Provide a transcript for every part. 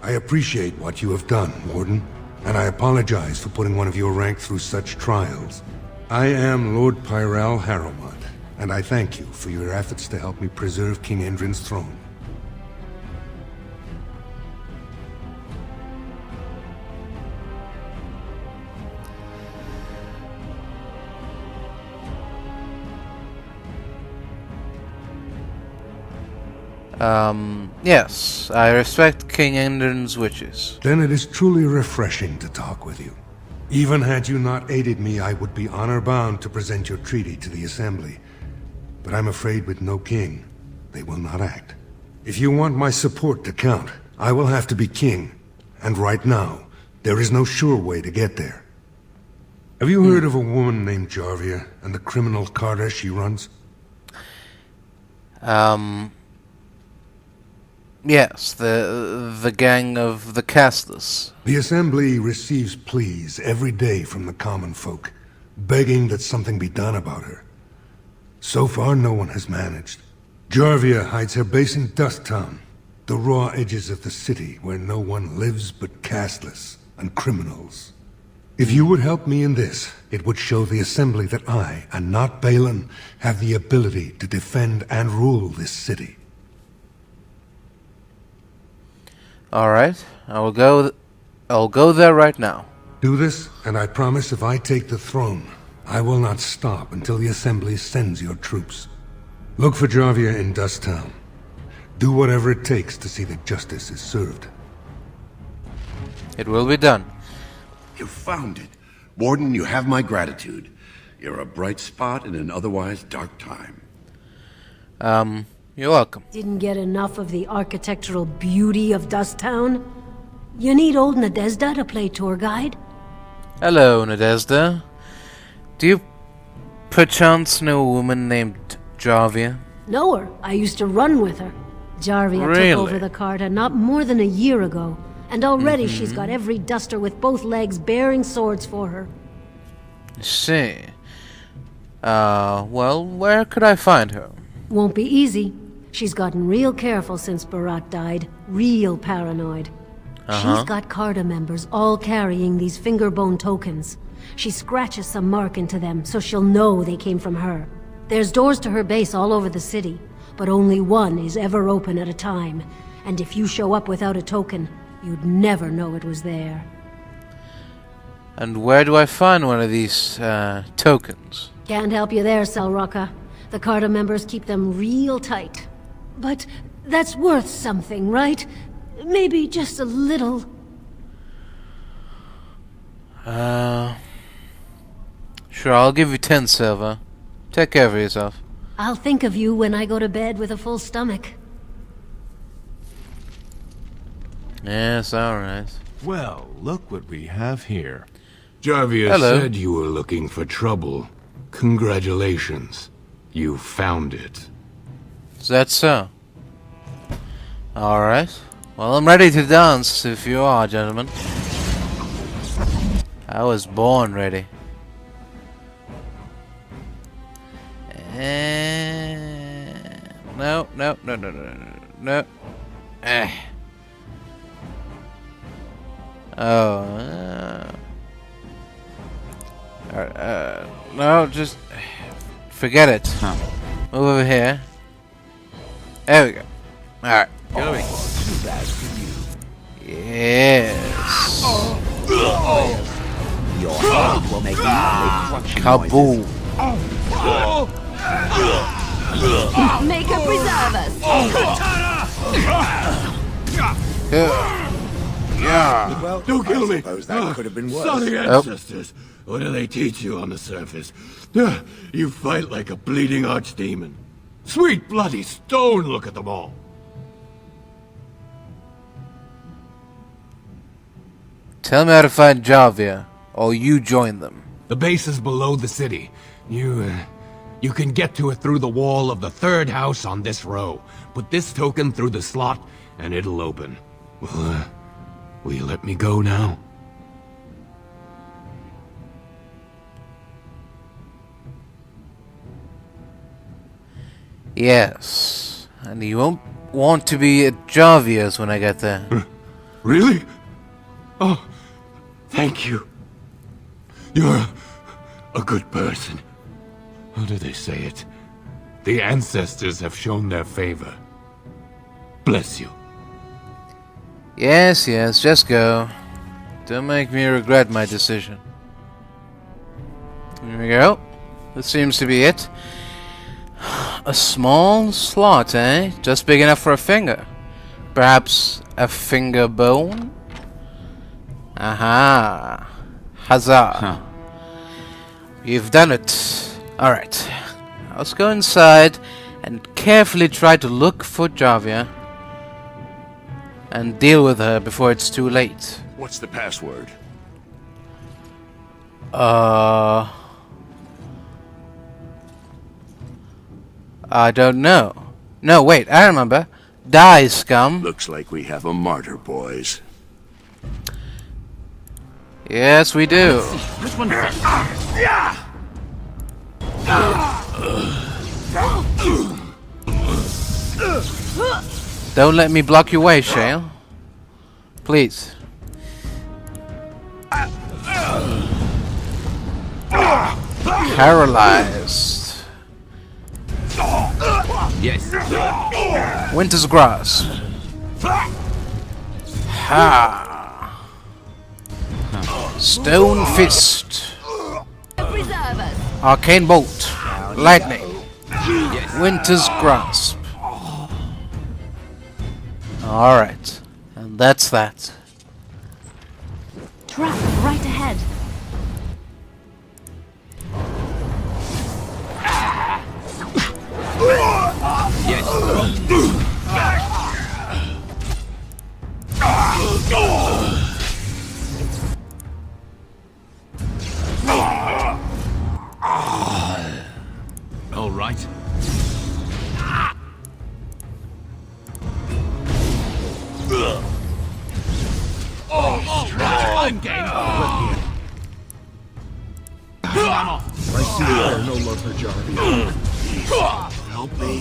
I appreciate what you have done, Warden, and I apologize for putting one of your rank through such trials. I am Lord Pyrell Harrowmont, and I thank you for your efforts to help me preserve King Endrin's throne. Yes, I respect King Endrin's wishes. Then it is truly refreshing to talk with you. Even had you not aided me, I would be honor-bound to present your treaty to the Assembly. But I'm afraid with no king, they will not act. If you want my support to count, I will have to be king. And right now, there is no sure way to get there. Have you heard of a woman named Jarvia and the criminal Carta she runs? Yes, the gang of the castless. The Assembly receives pleas every day from the common folk, begging that something be done about her. So far, no one has managed. Jarvia hides her base in Dust Town, the raw edges of the city where no one lives but castless and criminals. If you would help me in this, it would show the Assembly that I, and not Balin, have the ability to defend and rule this city. Alright, I'll go there right now. Do this, and I promise if I take the throne, I will not stop until the Assembly sends your troops. Look for Jarvia in Dust Town. Do whatever it takes to see that justice is served. It will be done. You found it. Warden, you have my gratitude. You're a bright spot in an otherwise dark time. You're welcome. Didn't get enough of the architectural beauty of Dust Town? You need old Nadezda to play tour guide? Hello, Nadezda. Do you perchance know a woman named Jarvia? Know her. I used to run with her. Jarvia Really? took over the Carta not more than a year ago, and already she's got every duster with both legs bearing swords for her. I see. Well, where could I find her? Won't be easy. She's gotten real careful since Barat died. Real paranoid. She's got Carta members all carrying these fingerbone tokens. She scratches some mark into them so she'll know they came from her. There's doors to her base all over the city, but only one is ever open at a time. And if you show up without a token, you'd never know it was there. And where do I find one of these, tokens? Can't help you there, Selrocka. The Carta members keep them real tight. But that's worth something, right? Maybe just a little. Sure, I'll give you 10 silver. Take care of yourself. I'll think of you when I go to bed with a full stomach. Yes, alright. Well, look what we have here. Jarvia Hello. said you were looking for trouble. Congratulations. You found it. Is that so? Alright. Well, I'm ready to dance, if you are, gentlemen. I was born ready. No. No, just forget it. Move over here. There we go. Alright. Going. Yes. Your head will make crunching Kaboom. Make her preserve us! Yeah. Well, Don't kill me! suppose that could have been worse. Sorry, ancestors. What do they teach you on the surface? You fight like a bleeding archdemon. Sweet bloody stone, look at them all. Tell me how to find Jarvia, or you join them. The base is below the city. You can get to it through the wall of the third house on this row. Put this token through the slot, and it'll open. Well, will you let me go now? Yes. And you won't want to be at Jarvia's when I get there. Really? Oh, thank you. You're a good person. How do they say it? The ancestors have shown their favor. Bless you. Yes, yes, just go. Don't make me regret my decision. Here we go. This seems to be it. A small slot, eh? Just big enough for a finger. Perhaps a finger bone? Aha. Huzzah. You've done it. Alright. Let's go inside and carefully try to look for Jarvia and deal with her before it's too late. What's the password? I don't know. No, wait, I remember. Die, scum. Looks like we have a martyr, boys. Yes, we do. Which one first? Don't let me block your way, Shale. Please. Paralyzed. Yes. Winter's Grasp. Ha. Stone Fist. Arcane Bolt. Lightning. Winter's Grasp. Alright. And that's that. Trap right ahead. All right. I'm game. I'm off. I see you are no longer Jarvia. Help me.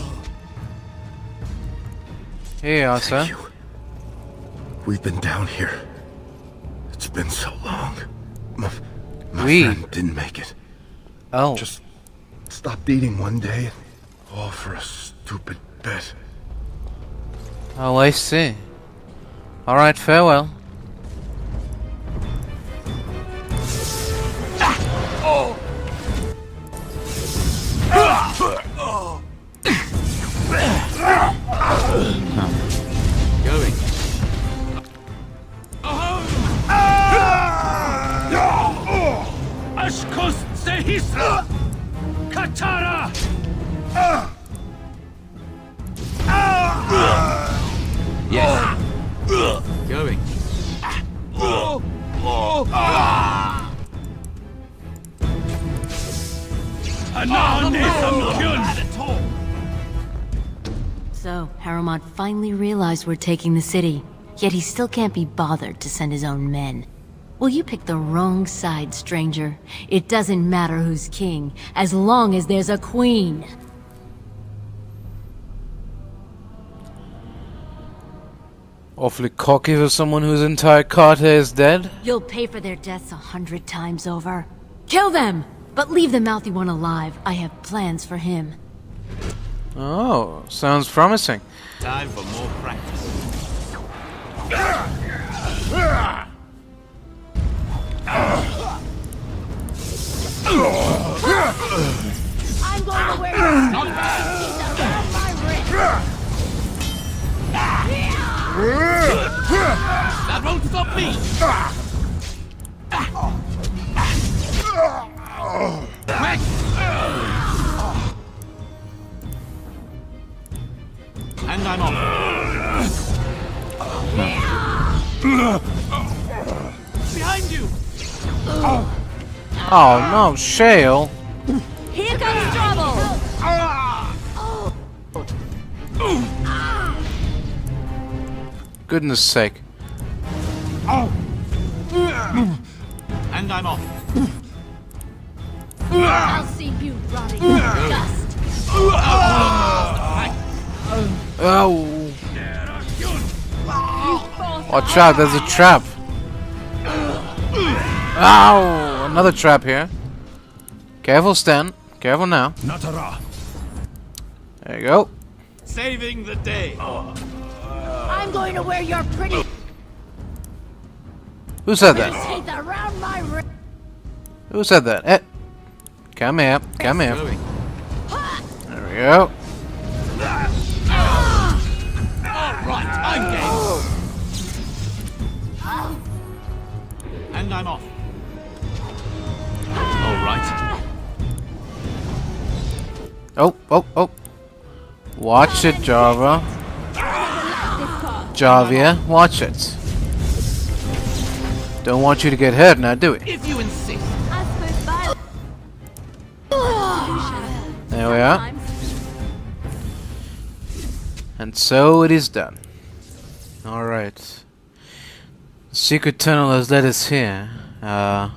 Here you are, sir. You. We've been down here. It's been so long. My friend didn't make it. Oh. Just stopped eating one day, all for a stupid bet. Oh, I see. Alright, farewell. Going. Ashkos Sehisra! Katara! Yes. Going. So, Haromont finally realized we're taking the city, yet he still can't be bothered to send his own men. Well, you picked the wrong side, stranger. It doesn't matter who's king, as long as there's a queen. Awfully cocky for someone whose entire Carta is dead. You'll pay for their deaths 100 times over. Kill them! But leave the mouthy one alive. I have plans for him. Oh, sounds promising. Time for more practice. I'm going to wear around my wrist. That won't stop me! Quick! And I'm off. Behind you! Oh no, Shale. Here comes trouble! Goodness sake. And I'm off. I'll see you rotting in dust. Oh. You Watch out, there's a trap. Ow! Another trap here. Careful, Stan. Careful now. Natara. There you go. Saving the day. I'm going to wear your pretty Who said that? teeth around my wrist. Who said that? Eh. Come here. Come here. Going. There we go. Right, I'm game. And I'm off. All right. Oh, oh, oh. Watch it, Java. Javia, watch it. Don't want you to get hurt now, do we? If you insist. There we are. And so it is done. Alright. The secret tunnel has led us here. God!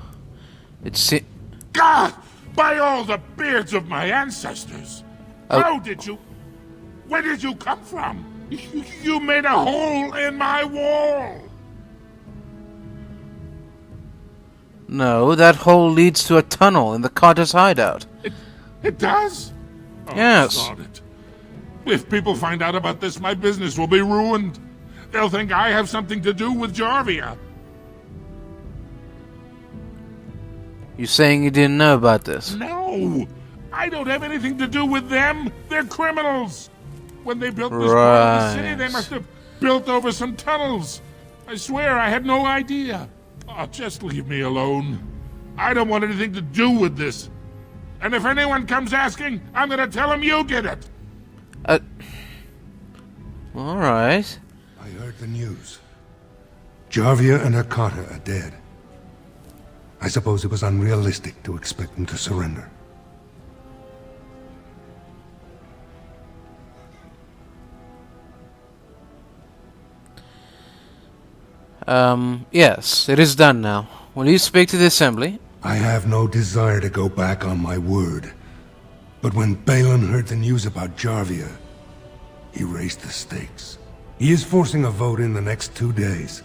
By all the beards of my ancestors! How did you... Where did you come from? You made a hole in my wall! No, that hole leads to a tunnel in the Carter's hideout. It does? Oh, Yes. sod it. If people find out about this, my business will be ruined. They'll think I have something to do with Jarvia. You saying you didn't know about this? No! I don't have anything to do with them. They're criminals. When they built this part of the city, they must have built over some tunnels. I swear I had no idea. Oh, just leave me alone. I don't want anything to do with this. And if anyone comes asking, I'm gonna tell them you did it. Alright. I heard the news. Jarvia and her Carta are dead. I suppose it was unrealistic to expect them to surrender. Yes, it is done now. Will you speak to the assembly? I have no desire to go back on my word. But when Balin heard the news about Jarvia, he raised the stakes. He is forcing a vote in the next 2 days.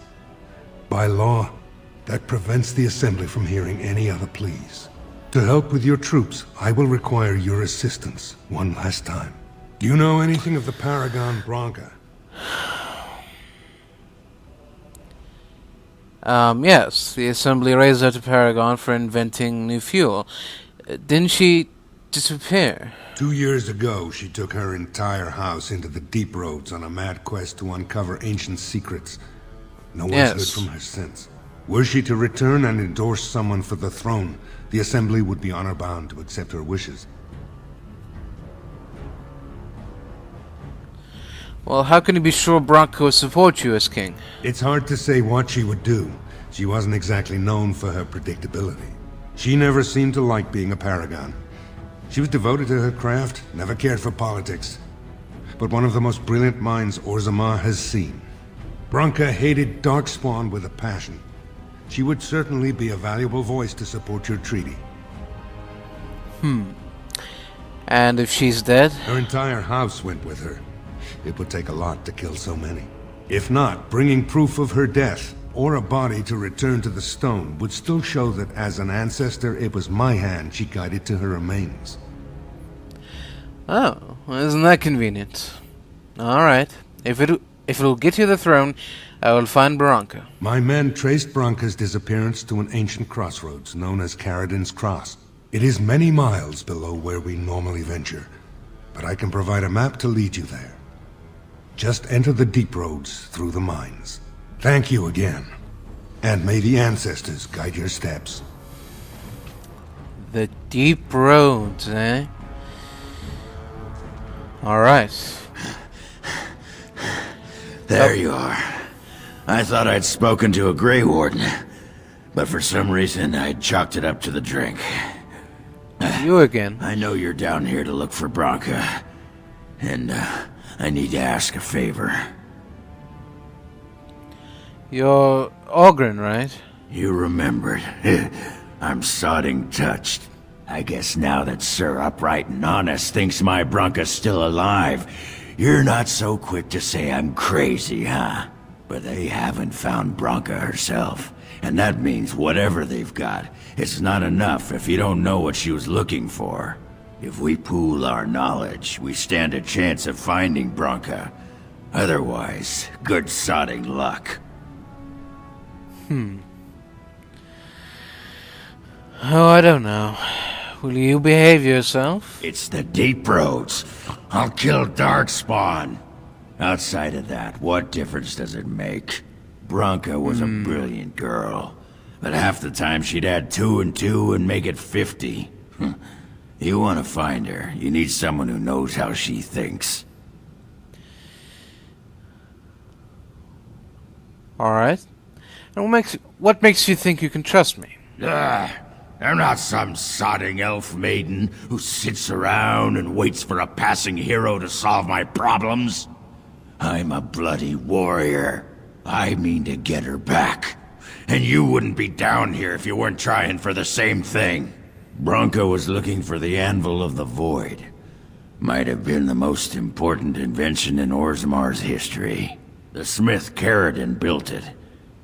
By law, that prevents the assembly from hearing any other pleas. To help with your troops, I will require your assistance one last time. Do you know anything of the Paragon Branka? Yes, the assembly raised her to Paragon for inventing new fuel. Didn't she disappear? 2 years ago, she took her entire house into the deep roads on a mad quest to uncover ancient secrets. No one's heard from her since. Were she to return and endorse someone for the throne, the assembly would be honor-bound to accept her wishes. Well, how can you be sure Branka would support you as king? It's hard to say what she would do. She wasn't exactly known for her predictability. She never seemed to like being a paragon. She was devoted to her craft, never cared for politics. But one of the most brilliant minds Orzammar has seen. Branka hated Darkspawn with a passion. She would certainly be a valuable voice to support your treaty. And if she's dead? Her entire house went with her. It would take a lot to kill so many. If not, bringing proof of her death, or a body to return to the stone, would still show that as an ancestor, it was my hand she guided to her remains. Oh, well, isn't that convenient? Alright, if it'll get you the throne, I will find Branka. My men traced Branka's disappearance to an ancient crossroads known as Caradin's Cross. It is many miles below where we normally venture, but I can provide a map to lead you there. Just enter the deep roads through the mines. Thank you again, and may the ancestors guide your steps. The deep roads, eh? Alright. There you are. I thought I'd spoken to a Grey Warden, but for some reason I chalked it up to the drink. You again. I know you're down here to look for Branka, and I need to ask a favor. You're Ogren, right? You remembered. I'm sodding touched. I guess now that Sir Upright and Honest thinks my Branka's still alive, you're not so quick to say I'm crazy, huh? But they haven't found Branka herself. And that means whatever they've got, it's not enough if you don't know what she was looking for. If we pool our knowledge, we stand a chance of finding Branka. Otherwise, good sodding luck. Oh, I don't know. Will you behave yourself? It's the deep roads. I'll kill Darkspawn. Outside of that, what difference does it make? Branka was a brilliant girl, but half the time she'd add 2 and 2 and make it 50. You want to find her, you need someone who knows how she thinks. Alright. And what makes you think you can trust me? I'm not some sodding elf maiden who sits around and waits for a passing hero to solve my problems. I'm a bloody warrior. I mean to get her back. And you wouldn't be down here if you weren't trying for the same thing. Branka was looking for the Anvil of the Void. Might have been the most important invention in Orzammar's history. The smith Carradine built it.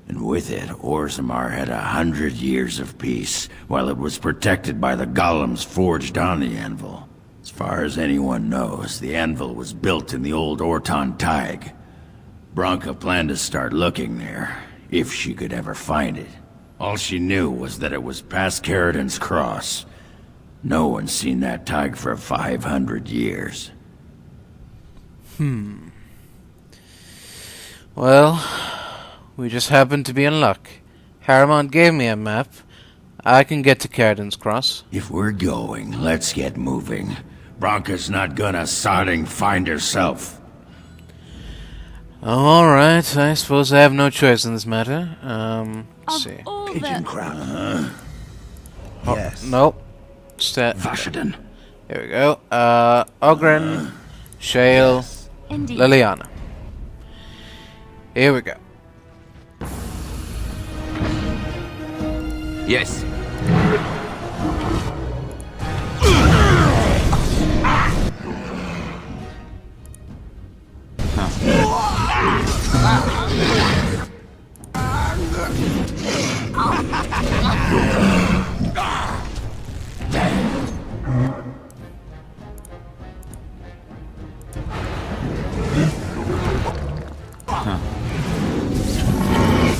And with it, Orzammar had 100 years of peace, while it was protected by the golems forged on the anvil. As far as anyone knows, the anvil was built in the old Orton Tig. Branka planned to start looking there, if she could ever find it. All she knew was that it was past Carradine's cross. No one's seen that Tig for 500 years. Well, we just happen to be in luck. Harriman gave me a map. I can get to Carradine's cross. If we're going, let's get moving. Branka's not gonna sodding find herself. Alright, I suppose I have no choice in this matter. Let's see. Pigeon crown. Yes. Nope. Vashaden. Here we go. Ogren, Shale, Indeed. Liliana. Here we go. Yes.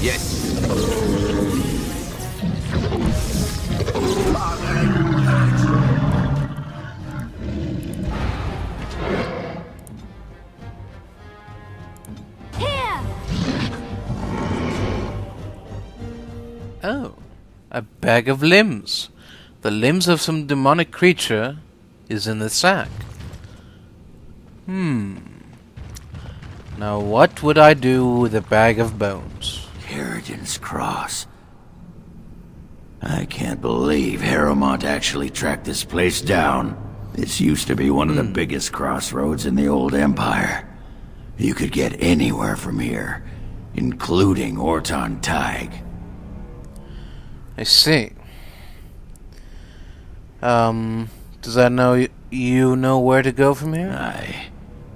Yes. Here! Oh, a bag of limbs. The limbs of some demonic creature is in the sack. Now what would I do with a bag of bones? Carradine's cross. I can't believe Harrowmont actually tracked this place down. This used to be one of the biggest crossroads in the old Empire. You could get anywhere from here, including Orton Tig. I see. Does that know you know where to go from here? Aye.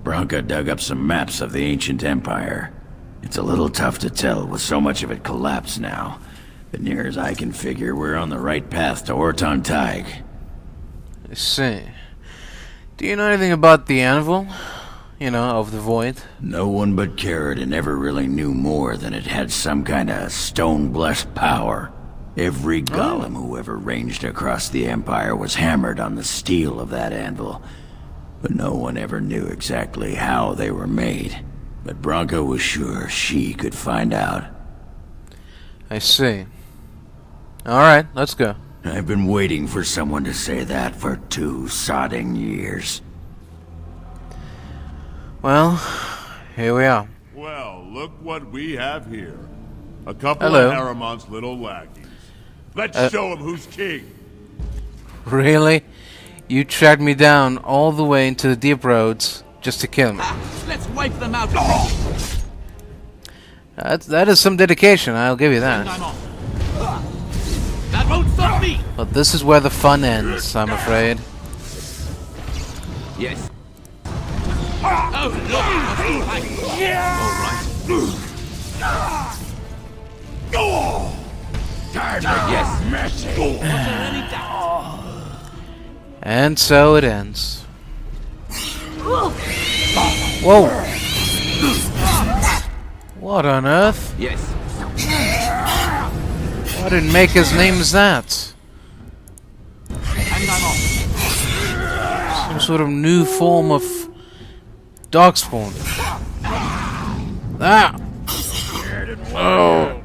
Branka dug up some maps of the ancient empire. It's a little tough to tell with so much of it collapsed now. But near as I can figure, we're on the right path to Orton Tig. I see. Do you know anything about the anvil? You know, of the void? No one but Carradine ever really knew more than it had some kind of stone-blessed power. Every golem who ever ranged across the Empire was hammered on the steel of that anvil. But no one ever knew exactly how they were made. But Branka was sure she could find out. I see. Alright, let's go. I've been waiting for someone to say that for 2 sodding years. Well, here we are. Well, look what we have here. A couple Hello. of Harriman's little lackeys. Let's show him who's king. Really? You tracked me down all the way into the deep roads just to kill me. Let's wipe them out. That is some dedication, I'll give you And that. I'm off. That won't stop me. But this is where the fun ends, I'm afraid. Yes. Oh, look. All right. Time to get messy. And so it ends. Whoa! What on earth? Yes. Why didn't make his name as that? Some sort of new form of darkspawn. Ah! Oh.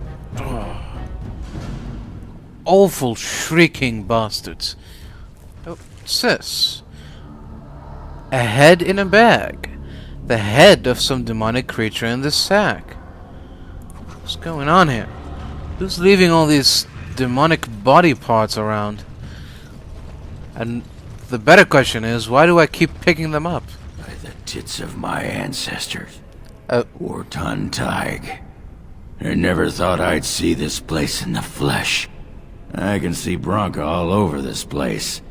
Awful shrieking bastards. Oh, what's this? A head in a bag. The head of some demonic creature in this sack. What's going on here? Who's leaving all these demonic body parts around? And the better question is, why do I keep picking them up? By the tits of my ancestors. Oh. Warden Tig. I never thought I'd see this place in the flesh. I can see Branka all over this place.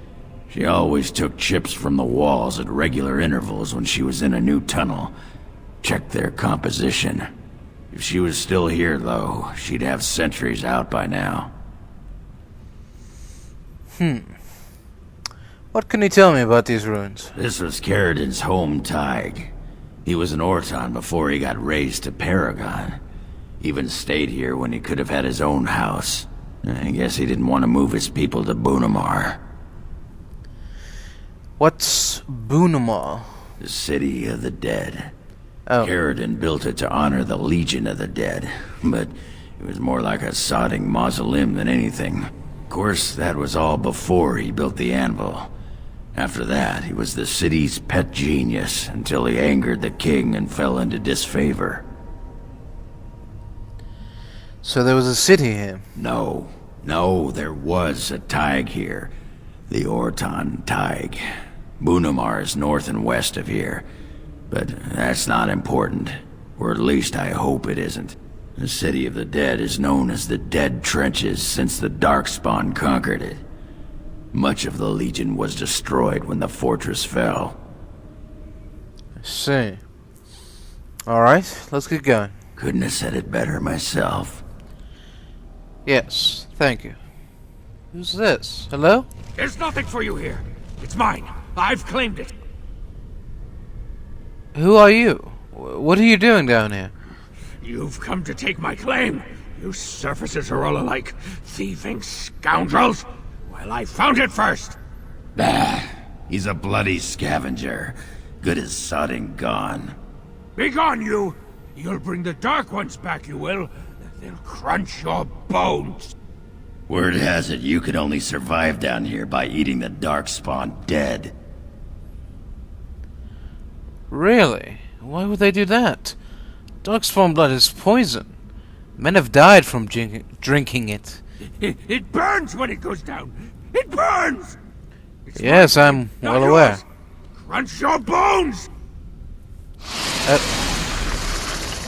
She always took chips from the walls at regular intervals when she was in a new tunnel. Checked their composition. If she was still here, though, she'd have sentries out by now. What can you tell me about these ruins? This was Carradin's home, Tig. He was an Orton before he got raised to Paragon. Even stayed here when he could have had his own house. I guess he didn't want to move his people to Bunamar. What's Bunamar? The city of the dead. Oh. Carradin built it to honor the Legion of the Dead, but it was more like a sodding mausoleum than anything. Of course, that was all before he built the anvil. After that, he was the city's pet genius until he angered the king and fell into disfavor. So there was a city here? No, there was a Tig here. The Orton Tig. Bunamar is north and west of here. But that's not important. Or at least I hope it isn't. The City of the Dead is known as the Dead Trenches since the Darkspawn conquered it. Much of the Legion was destroyed when the fortress fell. I see. Alright, let's get going. Couldn't have said it better myself. Yes, thank you. Who's this? Hello? There's nothing for you here. It's mine. I've claimed it. Who are you? What are you doing down here? You've come to take my claim. You surfacers are all alike. Thieving scoundrels. Well, I found it first. Bah, he's a bloody scavenger. Good as sodding gone. Be gone, you! You'll bring the Dark Ones back, you will. They'll crunch your bones. Word has it you could only survive down here by eating the Darkspawn dead. Really? Why would they do that? Darkspawn blood is poison. Men have died from drinking it. It burns when it goes down. It burns! It's Yes, mine, I'm not well yours. aware. Crunch your bones!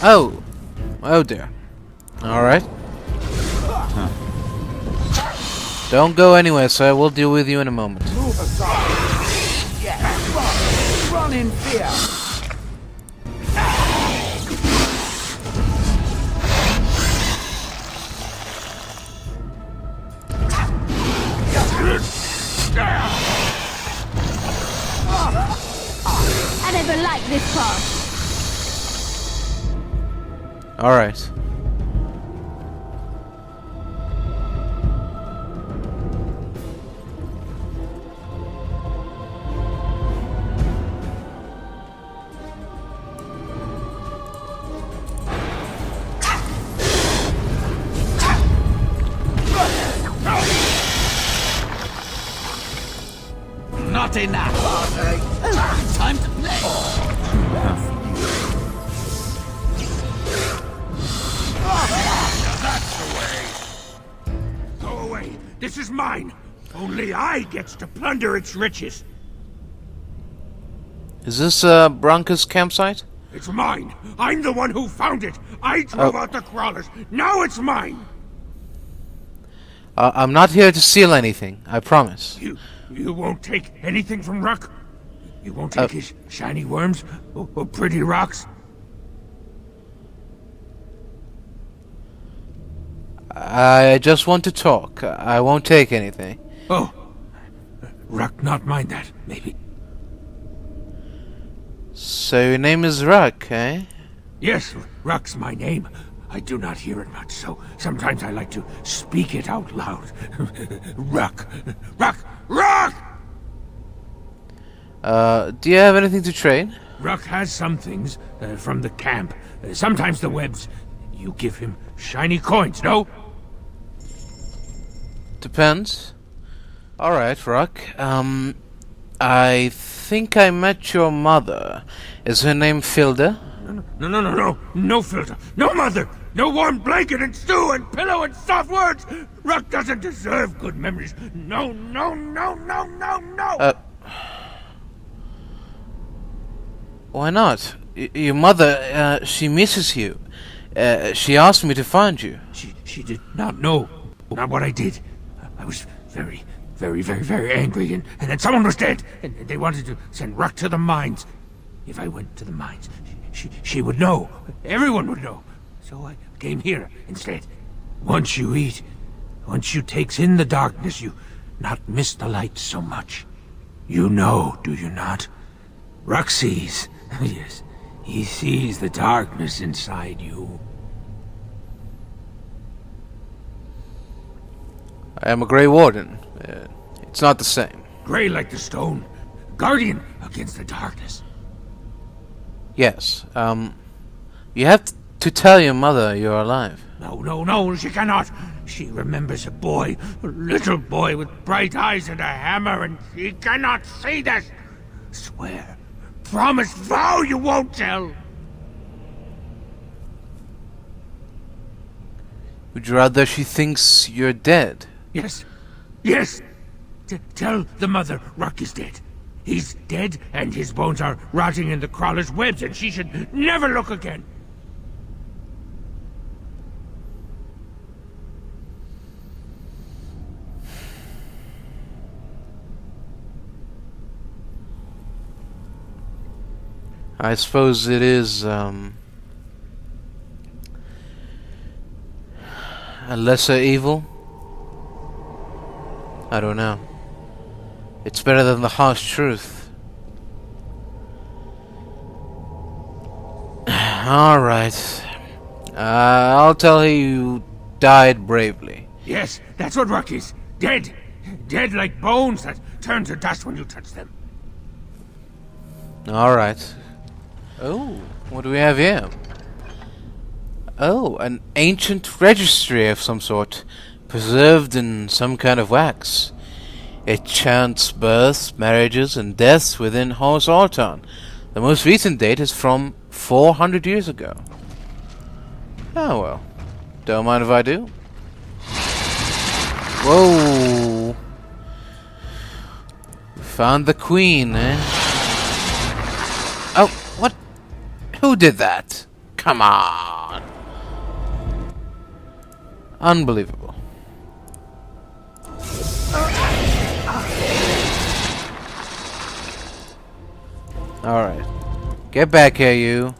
Oh dear. Alright. Don't go anywhere, sir. We'll deal with you in a moment. Move aside. Yeah. Run in fear. I never liked this part. Alright. Not enough. Time to play. That's the way. Go away. This is mine. Only I gets to plunder its riches. Is this Branka's campsite? It's mine. I'm the one who found it. I drove out the crawlers. Now it's mine. I'm not here to steal anything, I promise. You won't take anything from Ruck? You won't take his shiny worms or pretty rocks? I just want to talk. I won't take anything. Oh. Ruck not mind that, maybe. So your name is Ruck, eh? Yes, Ruck's my name. I do not hear it much, so sometimes I like to speak it out loud. Ruck! Ruck! Ruck! Do you have anything to trade? Ruck has some things from the camp. Sometimes the webs. You give him shiny coins, no? Depends. Alright, Ruck. I think I met your mother. Is her name Filda? No filter. No mother! No warm blanket and stew and pillow and soft words! Ruck doesn't deserve good memories. No. Why not? Your mother, she misses you. She asked me to find you. She did not know. Not what I did. I was very angry, and then someone was dead, and they wanted to send Ruck to the mines. If I went to the mines, she would know. Everyone would know. So I came here instead. Once you eat, once you takes in the darkness, you not miss the light so much. You know, do you not? Ruck sees. Yes, he sees the darkness inside you. I am a Grey Warden. It's not the same. Grey like the stone. Guardian against the darkness. Yes, you have to tell your mother you're alive. No, she cannot. She remembers a boy, a little boy with bright eyes and a hammer, and she cannot see this. Swear, promise, vow you won't tell. Would you rather she thinks you're dead? Yes. Tell the mother Ruck is dead. He's dead, and his bones are rotting in the crawler's webs, and she should never look again. I suppose it is, a lesser evil? I don't know. It's better than the harsh truth. Alright. I'll tell her you died bravely. Yes, that's what Ruck is. Dead. Dead like bones that turn to dust when you touch them. Alright. Oh, what do we have here? Oh, an ancient registry of some sort, preserved in some kind of wax. It chants births, marriages, and deaths within Horse Orton. The most recent date is from 400 years ago. Oh well. Don't mind if I do. Whoa! We found the queen, eh? Oh, what? Who did that? Come on! Unbelievable. Alright. Get back here, you.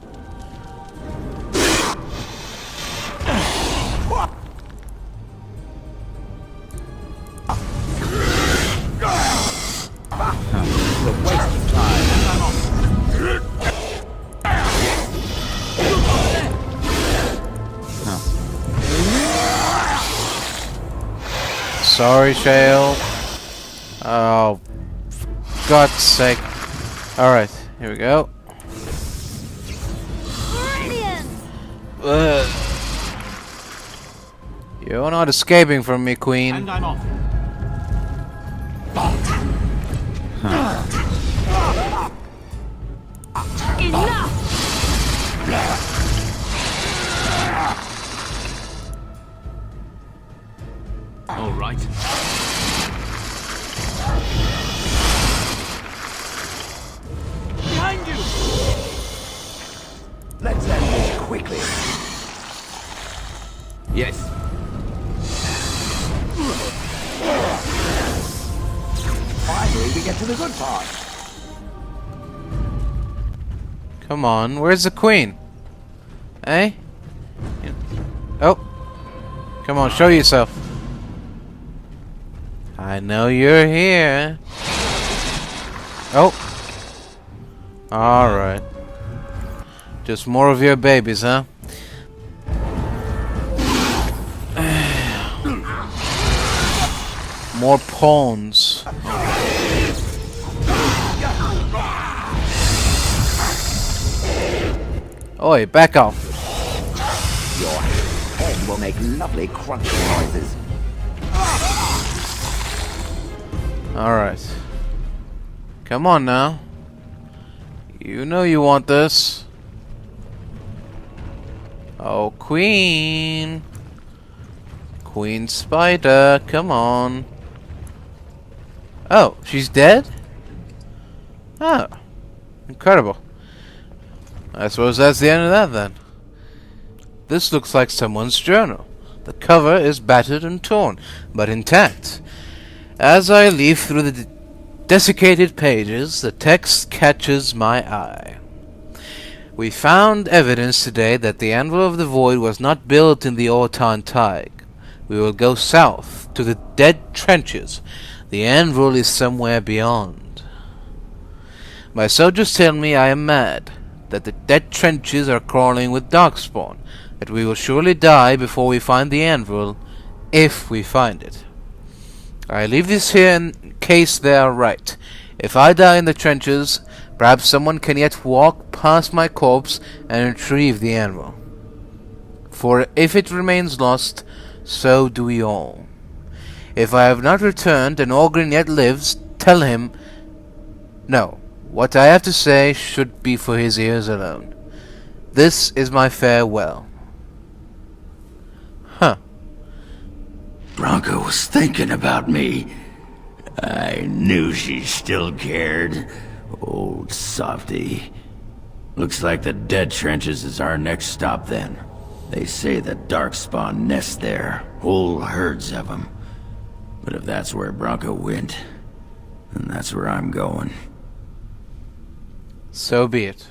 Sorry, Shale. Oh, for God's sake. Alright, here we go. You're not escaping from me, Queen. And I'm off. Enough! All right. Behind you! Let's end this quickly. Yes. Finally, we get to the good part. Come on, where's the Queen? Eh? Oh. Come on, show yourself. I know you're here. Oh. Alright. Just more of your babies, huh? More pawns. Oi, back off. Your head will make lovely crunching noises. Alright. Come on now. You know you want this. Oh, Queen. Queen Spider, come on. Oh, she's dead? Oh. Incredible. I suppose that's the end of that then. This looks like someone's journal. The cover is battered and torn, but intact. As I leaf through the desiccated pages, the text catches my eye. We found evidence today that the Anvil of the Void was not built in the Ortan Tig. We will go south to the Dead Trenches. The Anvil is somewhere beyond. My soldiers tell me I am mad, that the Dead Trenches are crawling with Darkspawn, that we will surely die before we find the Anvil, if we find it. I leave this here in case they are right. If I die in the trenches, perhaps someone can yet walk past my corpse and retrieve the Anvil. For if it remains lost, so do we all. If I have not returned and Orgrin yet lives, tell him... No, what I have to say should be for his ears alone. This is my farewell. Huh. Branka was thinking about me. I knew she still cared. Old softy. Looks like the Dead Trenches is our next stop then. They say the Darkspawn nest there, whole herds of them. But if that's where Branka went, then that's where I'm going. So be it.